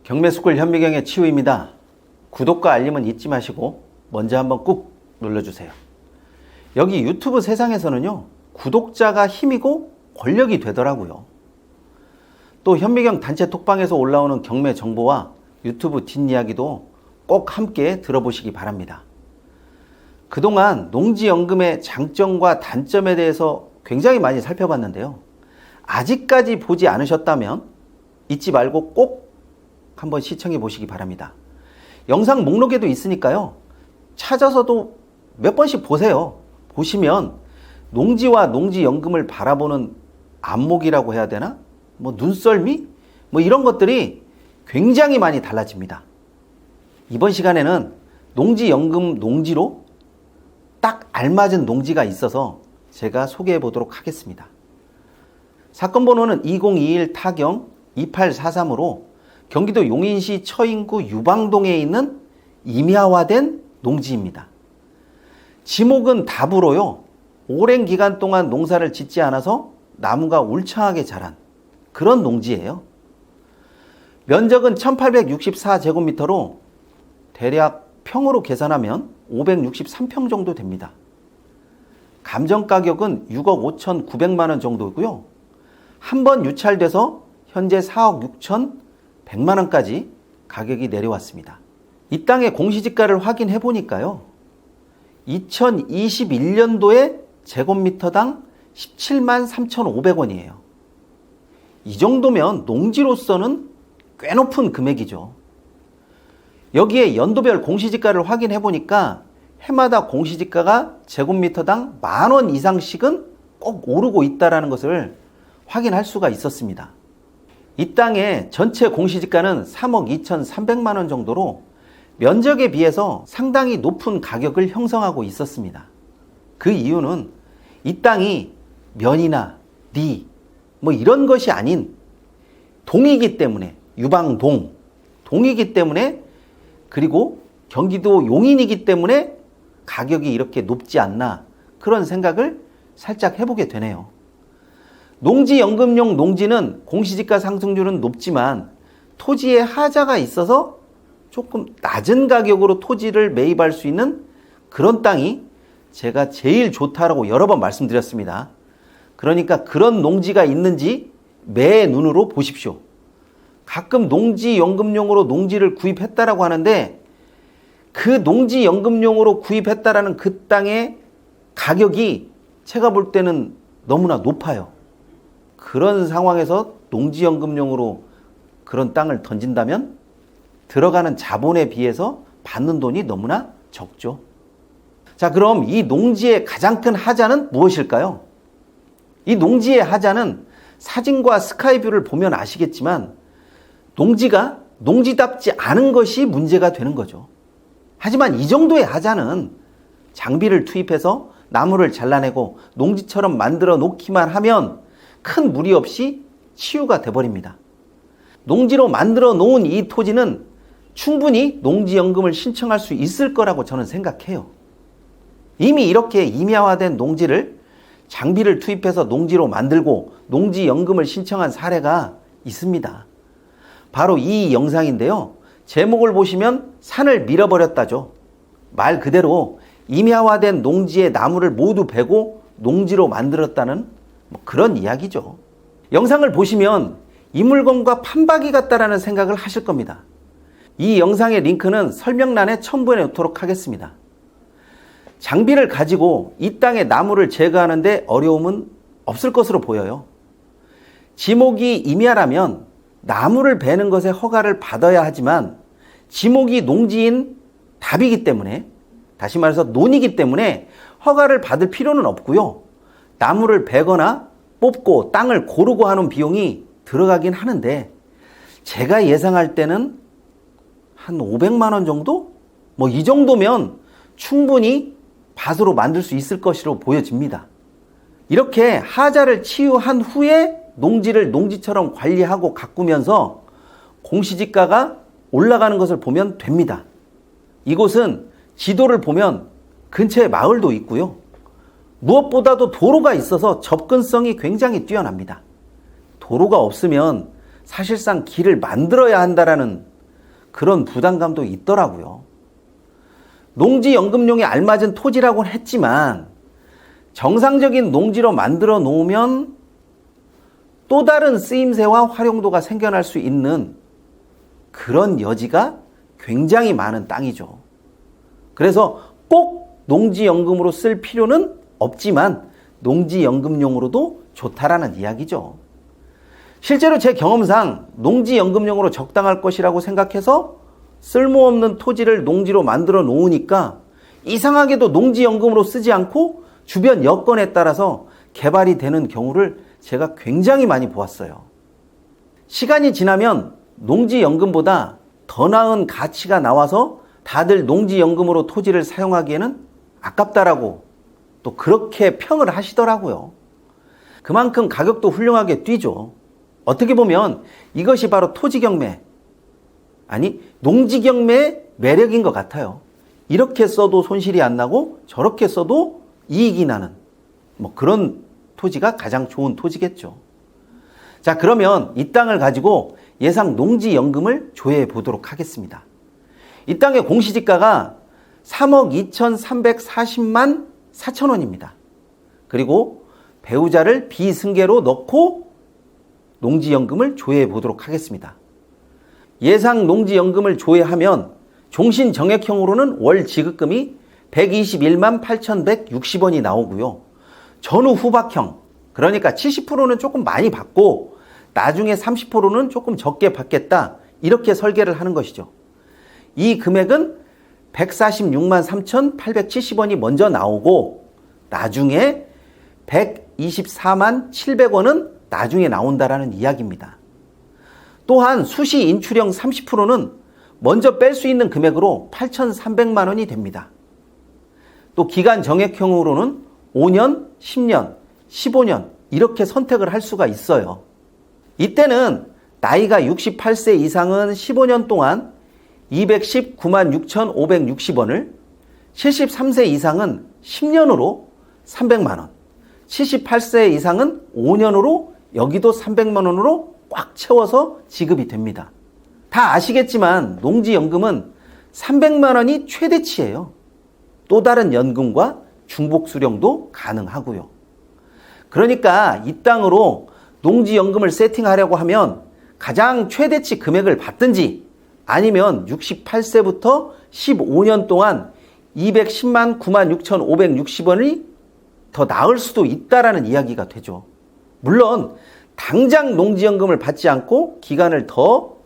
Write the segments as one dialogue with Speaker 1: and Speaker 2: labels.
Speaker 1: 경매수골 현미경의 치우입니다. 구독과 알림은 잊지 마시고 먼저 한번 꾹 눌러주세요. 여기 유튜브 세상에서는요, 구독자가 힘이고 권력이 되더라고요. 또 현미경 단체 톡방에서 올라오는 경매 정보와 유튜브 뒷이야기도 꼭 함께 들어보시기 바랍니다. 그동안 농지연금의 장점과 단점에 대해서 굉장히 많이 살펴봤는데요. 아직까지 보지 않으셨다면 잊지 말고 꼭 한번 시청해 보시기 바랍니다. 영상 목록에도 있으니까요. 찾아서도 몇 번씩 보세요. 보시면 농지와 농지연금을 바라보는 안목이라고 해야 되나? 눈썰미? 이런 것들이 굉장히 많이 달라집니다. 이번 시간에는 농지연금 농지로 딱 알맞은 농지가 있어서 제가 소개해 보도록 하겠습니다. 사건 번호는 2021 타경 2843으로 경기도 용인시 처인구 유방동에 있는 임야화된 농지입니다. 지목은 답으로요, 오랜 기간 동안 농사를 짓지 않아서 나무가 울창하게 자란 그런 농지예요. 면적은 1864제곱미터로 대략 평으로 계산하면 563평 정도 됩니다. 감정가격은 6억 5,900만 원 정도고요. 한 번 유찰돼서 현재 4억 6,100만 원까지 가격이 내려왔습니다. 이 땅의 공시지가를 확인해 보니까요, 2021년도에 제곱미터당 17만 3,500원이에요. 이 정도면 농지로서는 꽤 높은 금액이죠. 여기에 연도별 공시지가를 확인해 보니까 해마다 공시지가가 제곱미터당 10,000원 이상씩은 꼭 오르고 있다는 것을 확인할 수가 있었습니다. 이 땅의 전체 공시지가는 3억 2,300만 원 정도로 면적에 비해서 상당히 높은 가격을 형성하고 있었습니다. 그 이유는 이 땅이 면이나 리 이런 것이 아닌 동이기 때문에, 유방동 동이기 때문에, 그리고 경기도 용인이기 때문에 가격이 이렇게 높지 않나, 그런 생각을 살짝 해보게 되네요. 농지연금용 농지는 공시지가 상승률은 높지만 토지에 하자가 있어서 조금 낮은 가격으로 토지를 매입할 수 있는 그런 땅이 제가 제일 좋다라고 여러 번 말씀드렸습니다. 그러니까 그런 농지가 있는지 매 눈으로 보십시오. 가끔 농지연금용으로 농지를 구입했다라고 하는데 그 농지연금용으로 구입했다라는 그 땅의 가격이 제가 볼 때는 너무나 높아요. 그런 상황에서 농지연금용으로 그런 땅을 던진다면 들어가는 자본에 비해서 받는 돈이 너무나 적죠. 자, 그럼 이 농지의 가장 큰 하자는 무엇일까요? 이 농지의 하자는 사진과 스카이뷰를 보면 아시겠지만 농지가 농지답지 않은 것이 문제가 되는 거죠. 하지만 이 정도의 하자는 장비를 투입해서 나무를 잘라내고 농지처럼 만들어 놓기만 하면 큰 무리 없이 치유가 돼버립니다. 농지로 만들어 놓은 이 토지는 충분히 농지연금을 신청할 수 있을 거라고 저는 생각해요. 이미 이렇게 임야화된 농지를 장비를 투입해서 농지로 만들고 농지연금을 신청한 사례가 있습니다. 바로 이 영상인데요. 제목을 보시면 산을 밀어버렸다죠. 말 그대로 임야화된 농지의 나무를 모두 베고 농지로 만들었다는 그런 이야기죠. 영상을 보시면 이 물건과 판박이 같다라는 생각을 하실 겁니다. 이 영상의 링크는 설명란에 첨부해 놓도록 하겠습니다. 장비를 가지고 이 땅의 나무를 제거하는데 어려움은 없을 것으로 보여요. 지목이 임야라면 나무를 베는 것에 허가를 받아야 하지만 지목이 농지인 답이기 때문에, 다시 말해서 논이기 때문에 허가를 받을 필요는 없고요. 나무를 베거나 뽑고 땅을 고르고 하는 비용이 들어가긴 하는데 제가 예상할 때는 한 500만 원 정도? 이 정도면 충분히 밭으로 만들 수 있을 것으로 보여집니다. 이렇게 하자를 치유한 후에 농지를 농지처럼 관리하고 가꾸면서 공시지가가 올라가는 것을 보면 됩니다. 이곳은 지도를 보면 근처에 마을도 있고요. 무엇보다도 도로가 있어서 접근성이 굉장히 뛰어납니다. 도로가 없으면 사실상 길을 만들어야 한다라는 그런 부담감도 있더라고요. 농지연금용에 알맞은 토지라고는 했지만 정상적인 농지로 만들어 놓으면 또 다른 쓰임새와 활용도가 생겨날 수 있는 그런 여지가 굉장히 많은 땅이죠. 그래서 꼭 농지연금으로 쓸 필요는 없지만 농지연금용으로도 좋다라는 이야기죠. 실제로 제 경험상 농지연금용으로 적당할 것이라고 생각해서 쓸모없는 토지를 농지로 만들어 놓으니까 이상하게도 농지연금으로 쓰지 않고 주변 여건에 따라서 개발이 되는 경우를 제가 굉장히 많이 보았어요. 시간이 지나면 농지연금보다 더 나은 가치가 나와서 다들 농지연금으로 토지를 사용하기에는 아깝다라고 또 그렇게 평을 하시더라고요. 그만큼 가격도 훌륭하게 뛰죠. 어떻게 보면 이것이 바로 토지경매, 아니 농지경매의 매력인 것 같아요. 이렇게 써도 손실이 안 나고 저렇게 써도 이익이 나는 그런 토지가 가장 좋은 토지겠죠. 자, 그러면 이 땅을 가지고 예상 농지연금을 조회해 보도록 하겠습니다. 이 땅의 공시지가가 3억 2,340만 4천 원입니다. 그리고 배우자를 비승계로 넣고 농지연금을 조회해 보도록 하겠습니다. 예상 농지연금을 조회하면 종신정액형으로는 월 지급금이 121만 8,160원이 나오고요. 전후 후박형, 그러니까 70%는 조금 많이 받고 나중에 30%는 조금 적게 받겠다, 이렇게 설계를 하는 것이죠. 이 금액은 146만 3,870원이 먼저 나오고 나중에 124만 700원은 나중에 나온다라는 이야기입니다. 또한 수시 인출형 30%는 먼저 뺄 수 있는 금액으로 8,300만 원이 됩니다. 또 기간 정액형으로는 5년, 10년, 15년 이렇게 선택을 할 수가 있어요. 이때는 나이가 68세 이상은 15년 동안 219만 6,560원을, 73세 이상은 10년으로 300만 원, 78세 이상은 5년으로 여기도 300만 원으로 꽉 채워서 지급이 됩니다. 다 아시겠지만 농지연금은 300만 원이 최대치예요. 또 다른 연금과 중복 수령도 가능하고요. 그러니까 이 땅으로 농지연금을 세팅하려고 하면 가장 최대치 금액을 받든지 아니면 68세부터 15년 동안 210만 9만 6,560원이 더 나을 수도 있다라는 이야기가 되죠. 물론 당장 농지연금을 받지 않고 기간을 더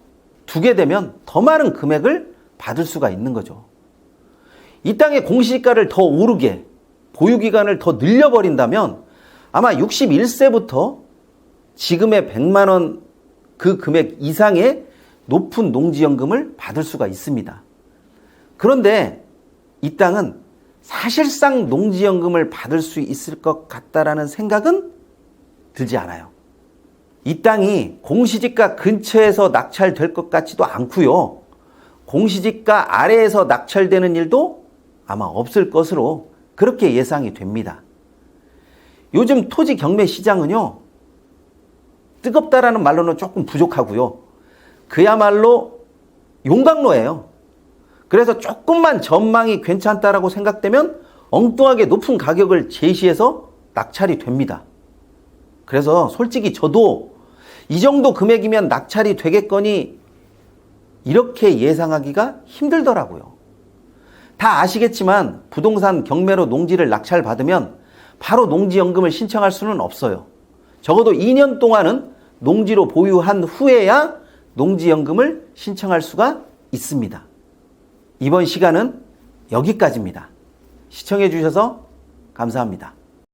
Speaker 1: 두게 되면 더 많은 금액을 받을 수가 있는 거죠. 이 땅의 공시지가를 더 오르게 보유기간을 더 늘려버린다면 아마 61세부터 지금의 100만 원 그 금액 이상의 높은 농지연금을 받을 수가 있습니다. 그런데 이 땅은 사실상 농지연금을 받을 수 있을 것 같다라는 생각은 들지 않아요. 이 땅이 공시지가 근처에서 낙찰될 것 같지도 않고요. 공시지가 아래에서 낙찰되는 일도 아마 없을 것으로 그렇게 예상이 됩니다. 요즘 토지 경매 시장은요, 뜨겁다라는 말로는 조금 부족하고요. 그야말로 용광로예요. 그래서 조금만 전망이 괜찮다라고 생각되면 엉뚱하게 높은 가격을 제시해서 낙찰이 됩니다. 그래서 솔직히 저도 이 정도 금액이면 낙찰이 되겠거니 이렇게 예상하기가 힘들더라고요. 다 아시겠지만 부동산 경매로 농지를 낙찰받으면 바로 농지연금을 신청할 수는 없어요. 적어도 2년 동안은 농지로 보유한 후에야 농지연금을 신청할 수가 있습니다. 이번 시간은 여기까지입니다. 시청해 주셔서 감사합니다.